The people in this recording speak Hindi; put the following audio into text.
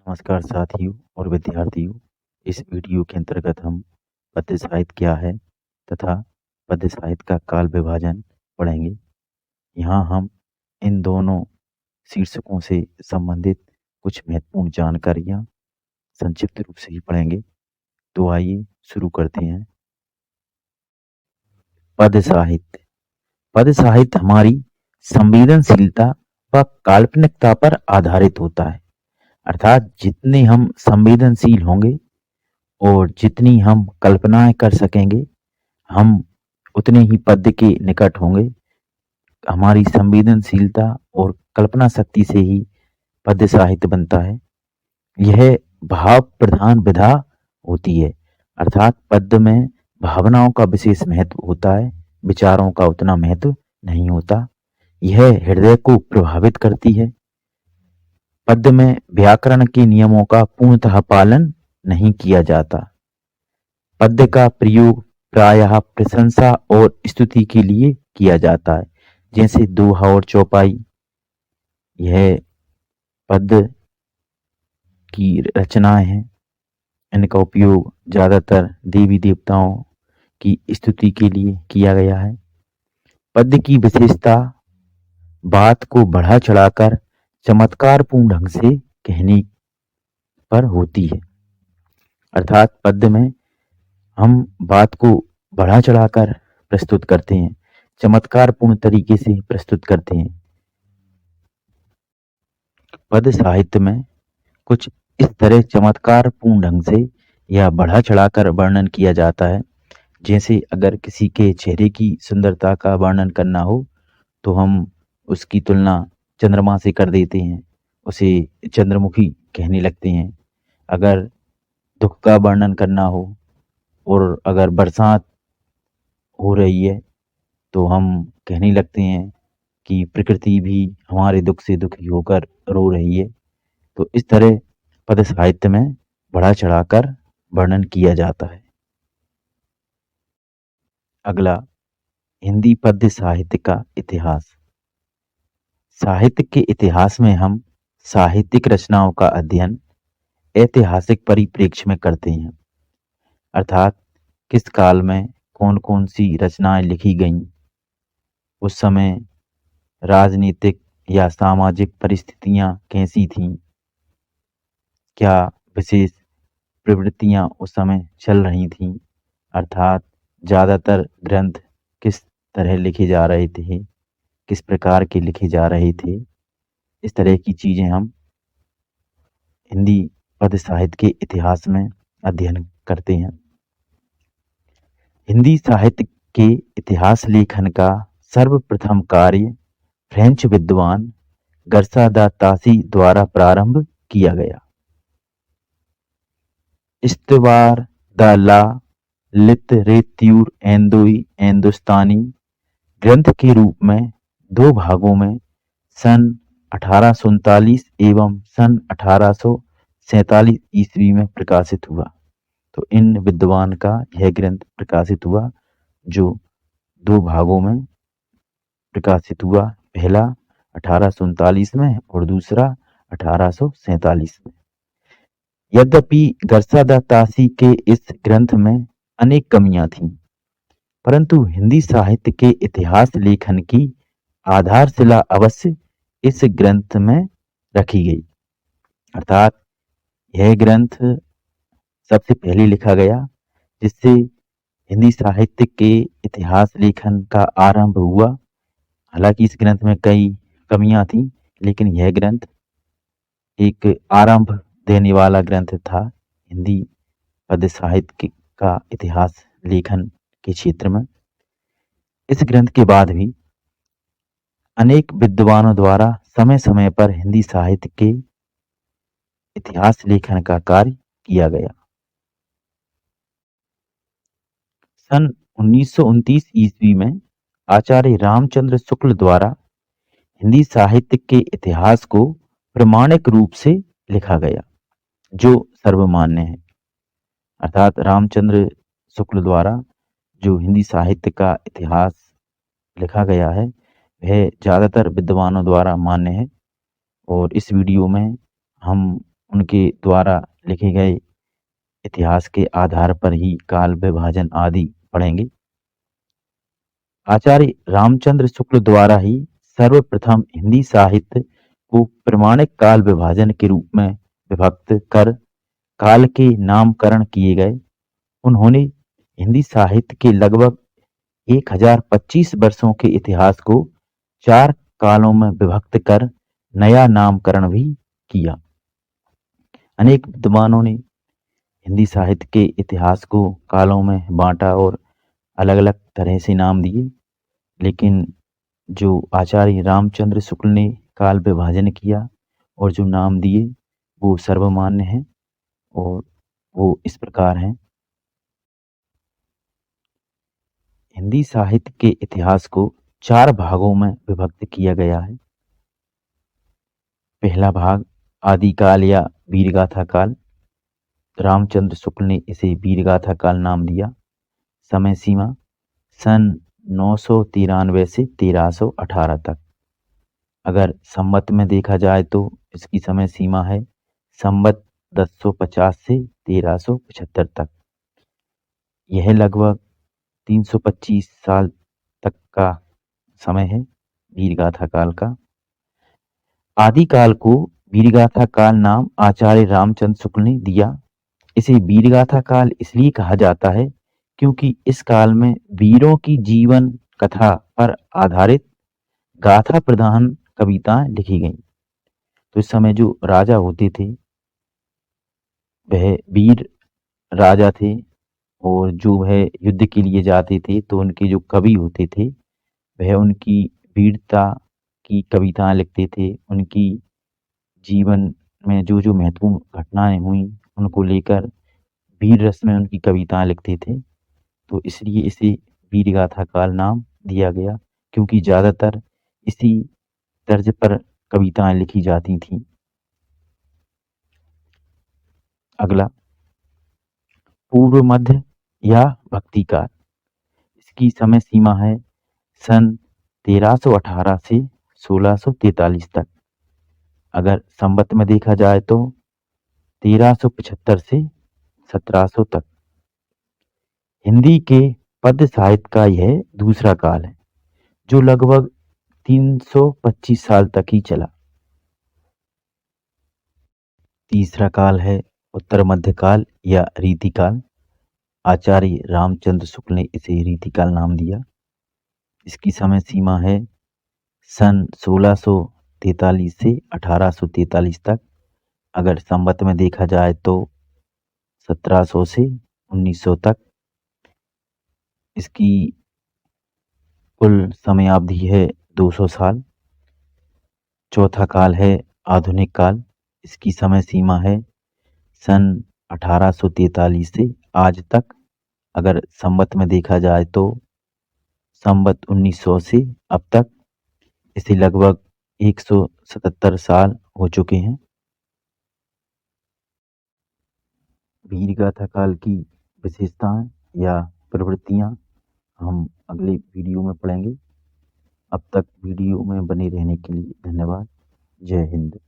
नमस्कार साथियों और विद्यार्थियों। इस वीडियो के अंतर्गत हम पद्य साहित्य क्या है तथा पद्य साहित्य का काल विभाजन पढ़ेंगे। यहाँ हम इन दोनों शीर्षकों से संबंधित कुछ महत्वपूर्ण जानकारियाँ संक्षिप्त रूप से ही पढ़ेंगे। तो आइए शुरू करते हैं। पद्य साहित्य। पद्य साहित्य हमारी संवेदनशीलता व काल्पनिकता पर आधारित होता है। अर्थात जितने हम संवेदनशील होंगे और जितनी हम कल्पनाएं कर सकेंगे, हम उतने ही पद्य के निकट होंगे। हमारी संवेदनशीलता और कल्पना शक्ति से ही पद्य साहित्य बनता है। यह भाव प्रधान विधा होती है, अर्थात पद्य में भावनाओं का विशेष महत्व होता है, विचारों का उतना महत्व नहीं होता। यह हृदय को प्रभावित करती है। पद्य में व्याकरण के नियमों का पूर्णतः पालन नहीं किया जाता। पद्य का प्रयोग प्रायः प्रशंसा और स्तुति के लिए किया जाता है, जैसे दोहा और चौपाई। यह पद्य की रचनाएं हैं। इनका उपयोग ज्यादातर देवी देवताओं की स्तुति के लिए किया गया है। पद्य की विशेषता बात को बढ़ा चढ़ाकर चमत्कारपूर्ण ढंग से कहने पर होती है। अर्थात पद्य में हम बात को बढ़ा चढ़ाकर प्रस्तुत करते हैं, चमत्कारपूर्ण तरीके से प्रस्तुत करते हैं। पद्य साहित्य में कुछ इस तरह चमत्कारपूर्ण ढंग से या बढ़ा चढ़ाकर वर्णन किया जाता है। जैसे अगर किसी के चेहरे की सुंदरता का वर्णन करना हो तो हम उसकी तुलना चंद्रमा से कर देते हैं, उसे चंद्रमुखी कहने लगते हैं। अगर दुख का वर्णन करना हो और अगर बरसात हो रही है तो हम कहने लगते हैं कि प्रकृति भी हमारे दुख से दुखी होकर रो रही है। तो इस तरह पद्य साहित्य में बढ़ा चढ़ाकर वर्णन किया जाता है। अगला, हिंदी पद्य साहित्य का इतिहास। साहित्य के इतिहास में हम साहित्यिक रचनाओं का अध्ययन ऐतिहासिक परिप्रेक्ष्य में करते हैं, अर्थात किस काल में कौन कौन सी रचनाएं लिखी गईं, उस समय राजनीतिक या सामाजिक परिस्थितियां कैसी थीं, क्या विशेष प्रवृत्तियां उस समय चल रही थीं, अर्थात ज़्यादातर ग्रंथ किस तरह लिखे जा रहे थे, किस प्रकार के लिखे जा रहे थे। इस तरह की चीज़ें हम हिंदी पद्य साहित्य के इतिहास में अध्ययन करते हैं। हिंदी साहित्य के इतिहास लेखन का सर्वप्रथम कार्य फ्रेंच विद्वान गर्सा दा तासी द्वारा प्रारंभ किया गया। इस्तवार द ला लिटरेत्यूर हिंदुस्तानी ग्रंथ के रूप में दो भागों में सन 1839 एवं सन 1847 ईस्वी में प्रकाशित हुआ। तो इन विद्वान का यह ग्रंथ प्रकाशित हुआ, जो दो भागों में प्रकाशित हुआ। पहला 1839 में और दूसरा 1847 में। यद्यपि गर्सा दा तासी के इस ग्रंथ में अनेक कमियां थीं, परंतु हिंदी साहित्य के इतिहास लेखन की आधारशिला अवश्य इस ग्रंथ में रखी गई। अर्थात यह ग्रंथ सबसे पहले लिखा गया, जिससे हिंदी साहित्य के इतिहास लेखन का आरंभ हुआ। हालांकि इस ग्रंथ में कई कमियां थीं, लेकिन यह ग्रंथ एक आरंभ देने वाला ग्रंथ था हिंदी पद्य साहित्य का इतिहास लेखन के क्षेत्र में। इस ग्रंथ के बाद भी अनेक विद्वानों द्वारा समय समय पर हिंदी साहित्य के इतिहास लेखन का कार्य किया गया। सन 1929 ईस्वी में आचार्य रामचंद्र शुक्ल द्वारा हिंदी साहित्य के इतिहास को प्रमाणिक रूप से लिखा गया, जो सर्वमान्य है। अर्थात रामचंद्र शुक्ल द्वारा जो हिंदी साहित्य का इतिहास लिखा गया है, वह ज़्यादातर विद्वानों द्वारा मान्य है। और इस वीडियो में हम उनके द्वारा लिखे गए इतिहास के आधार पर ही काल विभाजन आदि पढ़ेंगे। आचार्य रामचंद्र शुक्ल द्वारा ही सर्वप्रथम हिंदी साहित्य को प्रमाणिक काल विभाजन के रूप में विभक्त कर काल के नामकरण किए गए। उन्होंने हिंदी साहित्य के लगभग 1025 वर्षों के इतिहास को 4 कालों में विभक्त कर नया नामकरण भी किया। अनेक विद्वानों ने हिंदी साहित्य के इतिहास को कालों में बांटा और अलग-अलग तरह से नाम दिए, लेकिन जो आचार्य रामचंद्र शुक्ल ने काल विभाजन किया और जो नाम दिए वो सर्वमान्य हैं और वो इस प्रकार हैं। हिंदी साहित्य के इतिहास को 4 भागों में विभक्त किया गया है। पहला भाग आदिकाल या वीरगाथा काल। रामचंद्र शुक्ल ने इसे वीरगाथा काल नाम दिया। समय सीमा सन 993 से 1318 तक। अगर संवत में देखा जाए तो इसकी समय सीमा है संवत 1050 से 1375 तक। यह लगभग 325 साल तक का समय है वीरगाथा काल का। आदिकाल को वीरगाथा काल नाम आचार्य रामचंद्र शुक्ल ने दिया। इसे वीरगाथा काल इसलिए कहा जाता है क्योंकि इस काल में वीरों की जीवन कथा पर आधारित गाथा प्रधान कविताएं लिखी गईं। तो इस समय जो राजा होते थे वह वीर राजा थे और जो वह युद्ध के लिए जाते थे तो उनके जो कवि होते थे वह उनकी वीरता की कविताएं लिखते थे। उनकी जीवन में जो जो महत्वपूर्ण घटनाएं हुई उनको लेकर वीर रस में उनकी कविताएं लिखते थे। तो इसलिए इसे वीरगाथा काल नाम दिया गया क्योंकि ज़्यादातर इसी तर्ज पर कविताएं लिखी जाती थीं। अगला पूर्व मध्य या भक्ति काल। इसकी समय सीमा है सन 1318 से 1643 तक। अगर संवत में देखा जाए तो 1375 से 1700 तक। हिंदी के पद्य साहित्य का यह दूसरा काल है जो लगभग 325 साल तक ही चला। तीसरा काल है उत्तर मध्यकाल या रीतिकाल। आचार्य रामचंद्र शुक्ल ने इसे रीतिकाल नाम दिया। इसकी समय सीमा है सन 1643 से 1843 तक। अगर संवत में देखा जाए तो 1700 से 1900 तक। इसकी कुल समयावधि है 200 साल। चौथा काल है आधुनिक काल। इसकी समय सीमा है सन 1843 से आज तक। अगर संवत में देखा जाए तो संवत 1900 से अब तक। इसे लगभग 177 साल हो चुके हैं। वीरगाथा काल की विशेषताएं या प्रवृत्तियां हम अगले वीडियो में पढ़ेंगे। अब तक वीडियो में बने रहने के लिए धन्यवाद। जय हिंद।